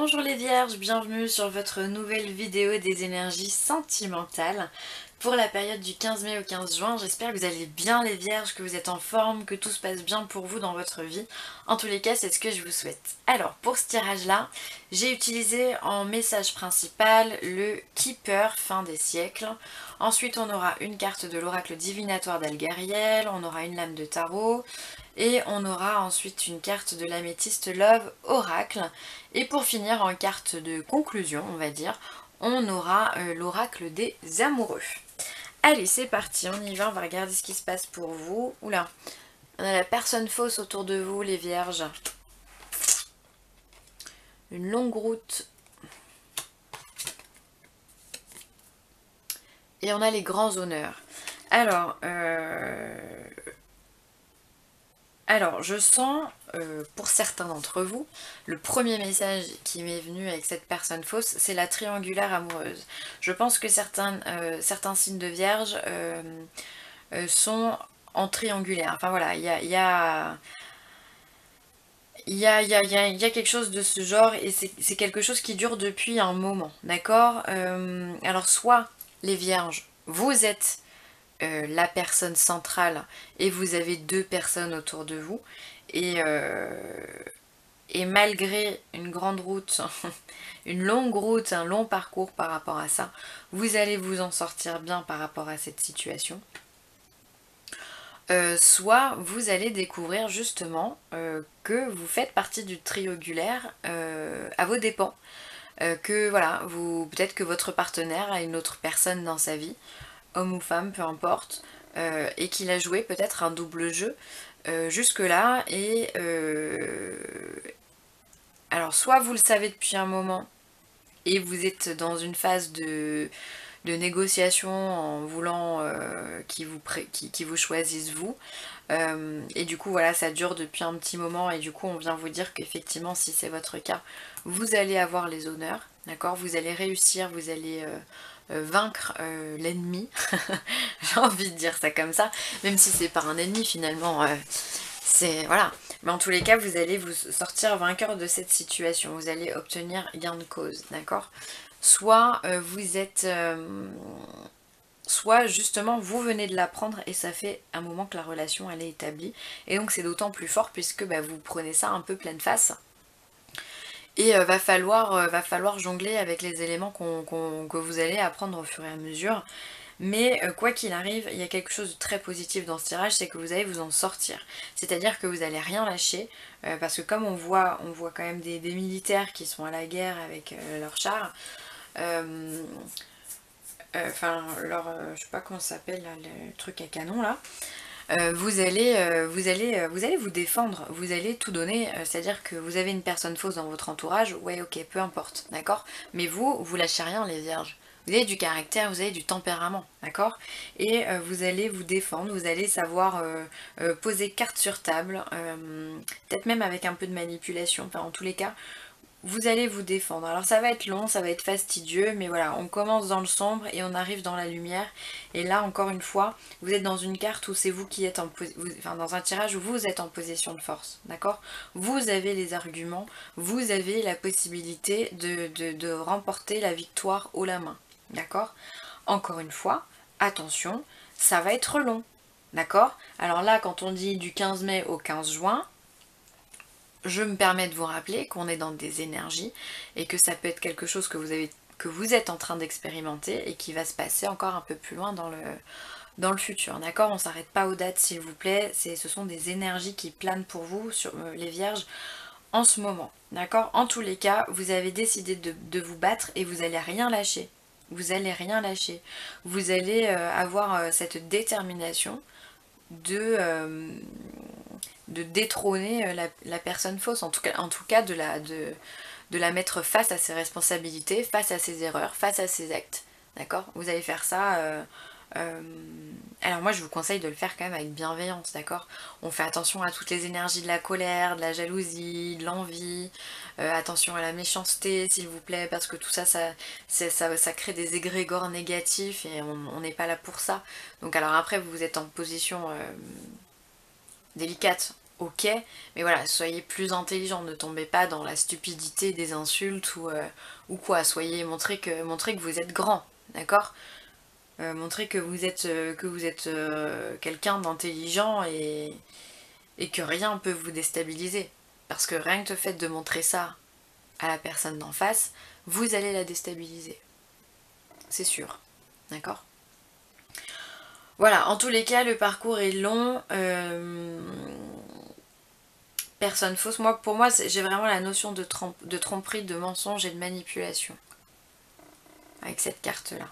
Bonjour les vierges, bienvenue sur votre nouvelle vidéo des énergies sentimentales pour la période du 15 mai au 15 juin. J'espère que vous allez bien les vierges, que vous êtes en forme, que tout se passe bien pour vous dans votre vie. En tous les cas, c'est ce que je vous souhaite. Alors pour ce tirage là, j'ai utilisé en message principal le Keeper fin des siècles. Ensuite on aura une carte de l'oracle divinatoire d'Algariel, on aura une lame de tarot, et on aura ensuite une carte de l'améthyste Love Oracle. Et pour finir, en carte de conclusion, on va dire, on aura l'oracle des amoureux. Allez, c'est parti, on y va, on va regarder ce qui se passe pour vous. Oula, on a la personne fausse autour de vous, les vierges. Une longue route. Et on a les grands honneurs. Alors, je sens, pour certains d'entre vous, le premier message qui m'est venu avec cette personne fausse, c'est la triangulaire amoureuse. Je pense que certains signes de vierge sont en triangulaire. Enfin voilà, il y a quelque chose de ce genre et c'est quelque chose qui dure depuis un moment, d'accord. Alors soit les vierges, vous êtes la personne centrale et vous avez deux personnes autour de vous et malgré une grande route, une longue route, un long parcours par rapport à ça, vous allez vous en sortir bien par rapport à cette situation. Soit vous allez découvrir justement que vous faites partie du triangulaire à vos dépens. Que voilà, peut-être que votre partenaire a une autre personne dans sa vie, homme ou femme, peu importe, et qu'il a joué peut-être un double jeu jusque-là. Alors soit vous le savez depuis un moment et vous êtes dans une phase de négociation en voulant qu'ils vous choisissent vous. Et du coup voilà, ça dure depuis un petit moment et du coup on vient vous dire qu'effectivement si c'est votre cas, vous allez avoir les honneurs, d'accord. Vous allez réussir, vous allez vaincre l'ennemi. J'ai envie de dire ça comme ça, même si c'est pas un ennemi finalement, c'est voilà. Mais en tous les cas, vous allez vous sortir vainqueur de cette situation, vous allez obtenir gain de cause, d'accord. Soit vous êtes... soit justement vous venez de l'apprendre et ça fait un moment que la relation elle est établie. Et donc c'est d'autant plus fort puisque vous prenez ça un peu pleine face. Et va falloir jongler avec les éléments que vous allez apprendre au fur et à mesure. Mais quoi qu'il arrive, il y a quelque chose de très positif dans ce tirage, c'est que vous allez vous en sortir. C'est-à-dire que vous n'allez rien lâcher, parce que comme on voit quand même des militaires qui sont à la guerre avec leurs chars, enfin je sais pas comment ça s'appelle là, le truc à canon là. Vous allez vous défendre, vous allez tout donner, c'est-à-dire que vous avez une personne fausse dans votre entourage, ouais ok, peu importe, d'accord. Mais vous lâchez rien les vierges. Vous avez du caractère, vous avez du tempérament, d'accord. Et vous allez vous défendre, vous allez savoir poser carte sur table, peut-être même avec un peu de manipulation, enfin en tous les cas, vous allez vous défendre. Alors ça va être long, ça va être fastidieux, mais voilà, on commence dans le sombre et on arrive dans la lumière. Et là, encore une fois, vous êtes dans une carte où c'est vous qui êtes enfin dans un tirage où vous êtes en position de force, d'accord. Vous avez les arguments, vous avez la possibilité de remporter la victoire haut la main, d'accord. Encore une fois, attention, ça va être long, d'accord. Alors là, quand on dit du 15 mai au 15 juin, je me permets de vous rappeler qu'on est dans des énergies et que ça peut être quelque chose que vous êtes en train d'expérimenter et qui va se passer encore un peu plus loin dans le futur, d'accord. On s'arrête pas aux dates s'il vous plaît, ce sont des énergies qui planent pour vous sur les vierges en ce moment, d'accord. En tous les cas, vous avez décidé de vous battre et vous allez rien lâcher. Vous allez rien lâcher. Vous allez avoir cette détermination de détrôner la personne fausse, en tout cas de la mettre face à ses responsabilités, face à ses erreurs, face à ses actes. D'accord. Vous allez faire ça. Alors moi je vous conseille de le faire quand même avec bienveillance, d'accord. On fait attention à toutes les énergies de la colère, de la jalousie, de l'envie, attention à la méchanceté s'il vous plaît, parce que tout ça ça crée des égrégores négatifs et on n'est pas là pour ça. Donc alors après vous êtes en position délicate, ok, mais voilà, soyez plus intelligent, ne tombez pas dans la stupidité des insultes ou quoi, montrez que vous êtes grand, d'accord. Montrez que vous êtes quelqu'un d'intelligent et que rien ne peut vous déstabiliser. Parce que rien que le fait de montrer ça à la personne d'en face, vous allez la déstabiliser. C'est sûr. D'accord. Voilà, en tous les cas, le parcours est long. Personne fausse. Pour moi, j'ai vraiment la notion de tromperie, de mensonge et de manipulation. Avec cette carte-là.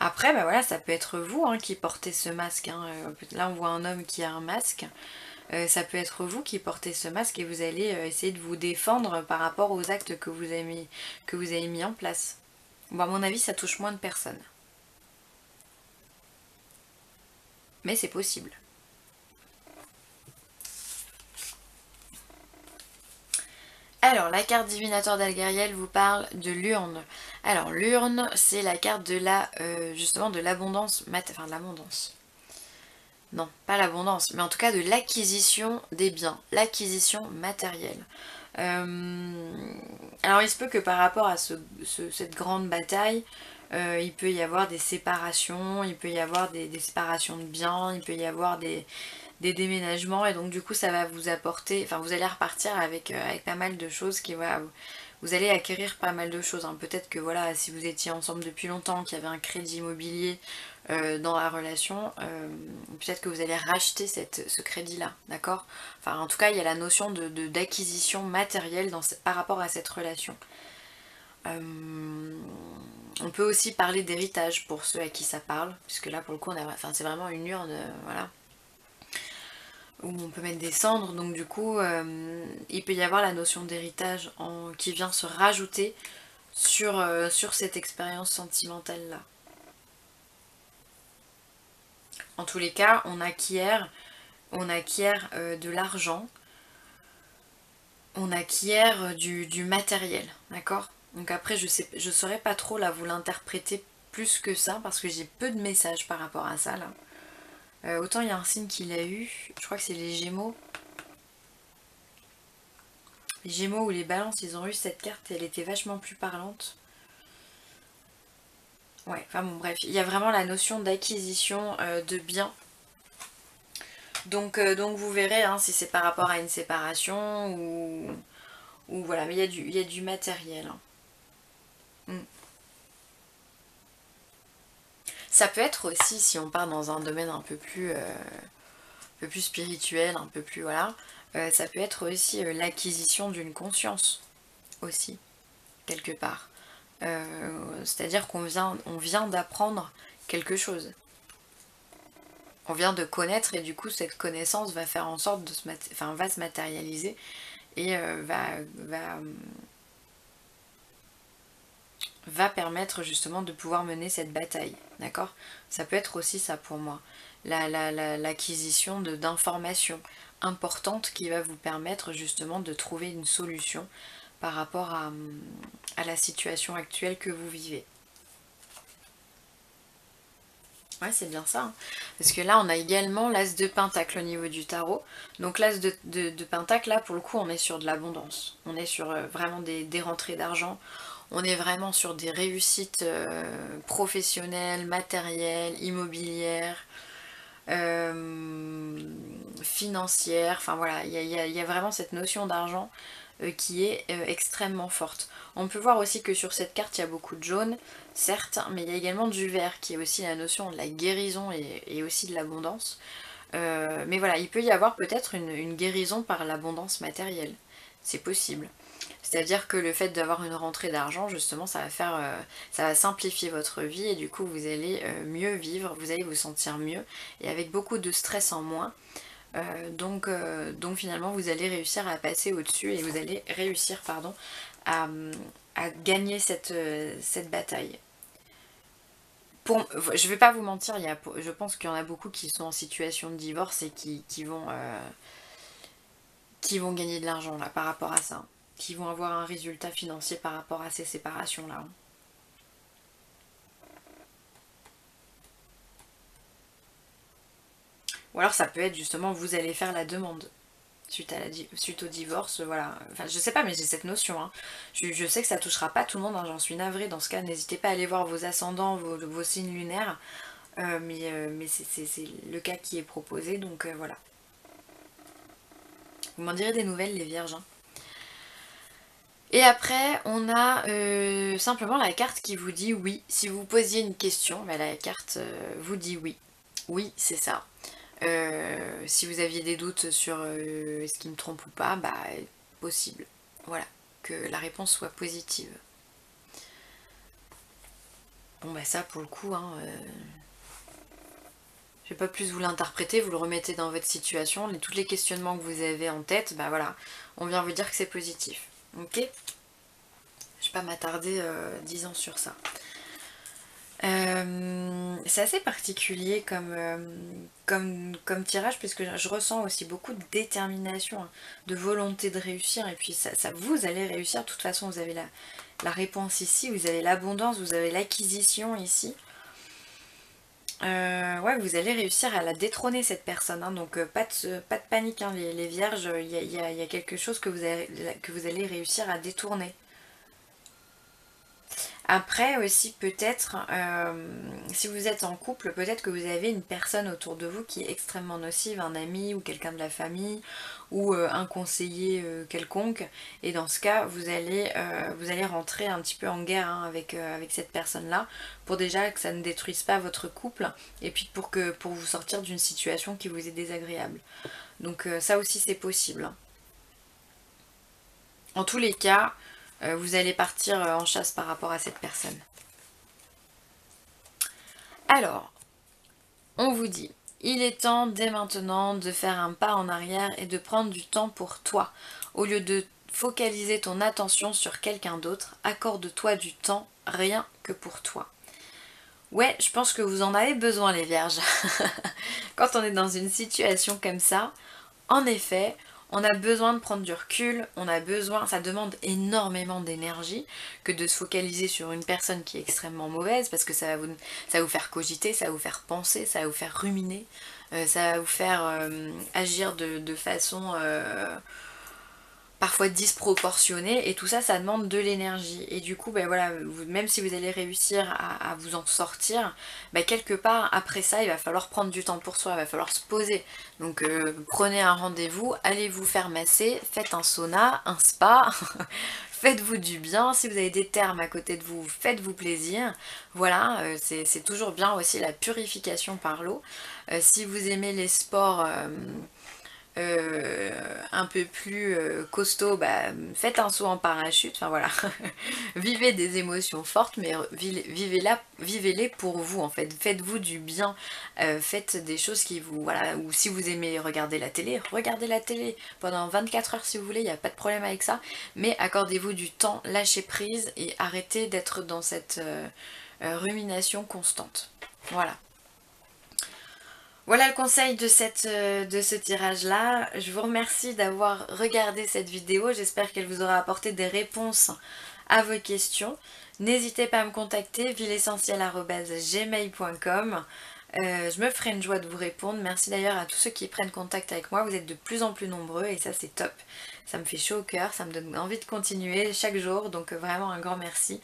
Après, bah voilà, ça peut être vous hein, qui portez ce masque. Hein. Là, on voit un homme qui a un masque. Ça peut être vous qui portez ce masque et vous allez essayer de vous défendre par rapport aux actes que vous avez mis en place. Bon, à mon avis, ça touche moins de personnes. Mais c'est possible. Alors, la carte divinatoire d'Algariel vous parle de l'urne. Alors, l'urne, c'est la carte de justement de l'abondance, enfin de l'abondance. Non, pas l'abondance, mais en tout cas de l'acquisition des biens, l'acquisition matérielle. Alors, il se peut que par rapport à cette grande bataille, il peut y avoir des séparations, il peut y avoir des séparations de biens, il peut y avoir des déménagements et donc du coup ça va vous apporter, enfin vous allez repartir avec pas mal de choses qui voilà, vous allez acquérir pas mal de choses. Hein. Peut-être que voilà, si vous étiez ensemble depuis longtemps, qu'il y avait un crédit immobilier dans la relation, peut-être que vous allez racheter ce crédit-là, d'accord. Enfin en tout cas il y a la notion d'acquisition matérielle par rapport à cette relation. On peut aussi parler d'héritage pour ceux à qui ça parle, puisque là pour le coup c'est vraiment une urne, voilà, où on peut mettre des cendres, donc du coup il peut y avoir la notion d'héritage qui vient se rajouter sur cette expérience sentimentale là. En tous les cas, on acquiert de l'argent, on acquiert du matériel, d'accord. Donc après je saurais pas trop là vous l'interpréter plus que ça parce que j'ai peu de messages par rapport à ça là. Autant il y a un signe qu'il a eu, je crois que c'est les Gémeaux. Les Gémeaux ou les Balances, ils ont eu cette carte et elle était vachement plus parlante. Ouais, enfin bon bref, il y a vraiment la notion d'acquisition de biens. Donc vous verrez hein, si c'est par rapport à une séparation ou voilà, mais il y a du matériel. Hein. Mm. Ça peut être aussi, si on part dans un domaine un peu plus spirituel, un peu plus voilà, ça peut être aussi l'acquisition d'une conscience aussi, quelque part. C'est-à-dire on vient d'apprendre quelque chose. On vient de connaître et du coup cette connaissance va faire en sorte va se matérialiser et va permettre justement de pouvoir mener cette bataille. D'accord. Ça peut être aussi ça pour moi. L'acquisition d'informations importantes qui va vous permettre justement de trouver une solution par rapport à la situation actuelle que vous vivez. Ouais, c'est bien ça. Hein. Parce que là, on a également l'as de pentacle au niveau du tarot. Donc l'as de pentacle, là, pour le coup, on est sur de l'abondance. On est sur vraiment des rentrées d'argent. On est vraiment sur des réussites professionnelles, matérielles, immobilières, financières. Enfin voilà, il y a vraiment cette notion d'argent qui est extrêmement forte. On peut voir aussi que sur cette carte il y a beaucoup de jaune, certes, mais il y a également du vert qui est aussi la notion de la guérison et aussi de l'abondance. Mais voilà, il peut y avoir peut-être une guérison par l'abondance matérielle. C'est possible. C'est-à-dire que le fait d'avoir une rentrée d'argent, justement, ça va simplifier votre vie et du coup vous allez mieux vivre, vous allez vous sentir mieux et avec beaucoup de stress en moins. Donc finalement vous allez réussir à passer au-dessus et vous allez réussir pardon, à, à gagner cette bataille. Je vais pas vous mentir, je pense qu'il y en a beaucoup qui sont en situation de divorce et qui vont gagner de l'argent là par rapport à ça, qui vont avoir un résultat financier par rapport à ces séparations là. Ou alors ça peut être justement vous allez faire la demande suite au divorce, voilà. Enfin je sais pas mais j'ai cette notion. Hein. Je sais que ça touchera pas tout le monde, hein, j'en suis navrée. Dans ce cas n'hésitez pas à aller voir vos ascendants, vos signes lunaires. Mais c'est le cas qui est proposé donc voilà. Vous m'en direz des nouvelles les vierges. Hein. Et après, on a simplement la carte qui vous dit oui. Si vous posiez une question, bah, la carte vous dit oui. Oui, c'est ça. Si vous aviez des doutes sur est-ce qu'il me trompe ou pas, bah possible. Voilà, que la réponse soit positive. Bon bah ça pour le coup, hein, je vais pas plus vous l'interpréter, vous le remettez dans votre situation, tous les questionnements que vous avez en tête, bah voilà, on vient vous dire que c'est positif. Ok ? Je vais pas m'attarder 10 ans sur ça. C'est assez particulier comme tirage puisque je ressens aussi beaucoup de détermination, hein, de volonté de réussir et puis ça vous allez réussir, de toute façon vous avez la réponse ici, vous avez l'abondance, vous avez l'acquisition ici. Ouais, vous allez réussir à la détrôner cette personne, hein, donc pas de panique, hein, les vierges, il y a quelque chose que vous allez réussir à détourner. Après aussi peut-être, si vous êtes en couple, peut-être que vous avez une personne autour de vous qui est extrêmement nocive, un ami ou quelqu'un de la famille ou un conseiller quelconque. Et dans ce cas, vous allez rentrer un petit peu en guerre hein, avec cette personne-là pour déjà que ça ne détruise pas votre couple et puis pour vous sortir d'une situation qui vous est désagréable. Donc ça aussi c'est possible. Hein. En tous les cas, vous allez partir en chasse par rapport à cette personne. Alors, on vous dit, il est temps dès maintenant de faire un pas en arrière et de prendre du temps pour toi. Au lieu de focaliser ton attention sur quelqu'un d'autre, accorde-toi du temps rien que pour toi. Ouais, je pense que vous en avez besoin les vierges. Quand on est dans une situation comme ça, en effet, on a besoin de prendre du recul, ça demande énormément d'énergie que de se focaliser sur une personne qui est extrêmement mauvaise parce que ça va vous faire cogiter, ça va vous faire penser, ça va vous faire ruminer, ça va vous faire agir de façon parfois disproportionnée et tout ça, ça demande de l'énergie. Et du coup, ben voilà, même si vous allez réussir à vous en sortir, ben quelque part après ça, il va falloir prendre du temps pour soi, il va falloir se poser. Donc prenez un rendez-vous, allez vous faire masser, faites un sauna, un spa, faites-vous du bien. Si vous avez des thermes à côté de vous, faites-vous plaisir. Voilà, c'est toujours bien aussi la purification par l'eau. Si vous aimez les sports un peu plus costaud, bah, faites un saut en parachute, enfin voilà, vivez des émotions fortes, mais vivez-les pour vous en fait, faites-vous du bien, faites des choses qui vous, voilà, ou si vous aimez regarder la télé, regardez la télé pendant 24 heures si vous voulez, il n'y a pas de problème avec ça, mais accordez-vous du temps, lâchez prise et arrêtez d'être dans cette rumination constante, voilà. Voilà le conseil de ce tirage là. Je vous remercie d'avoir regardé cette vidéo. J'espère qu'elle vous aura apporté des réponses à vos questions. N'hésitez pas à me contacter, villeessentielle@gmail.com. Je me ferai une joie de vous répondre. Merci d'ailleurs à tous ceux qui prennent contact avec moi. Vous êtes de plus en plus nombreux et ça c'est top. Ça me fait chaud au cœur, ça me donne envie de continuer chaque jour. Donc vraiment un grand merci.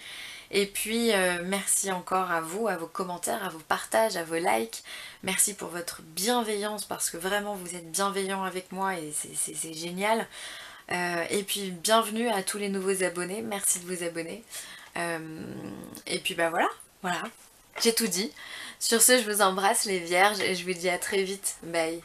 Et puis merci encore à vous, à vos commentaires, à vos partages, à vos likes. Merci pour votre bienveillance parce que vraiment vous êtes bienveillants avec moi et c'est génial. Et puis bienvenue à tous les nouveaux abonnés, merci de vous abonner. Et puis bah voilà, j'ai tout dit. Sur ce, je vous embrasse les vierges et je vous dis à très vite. Bye.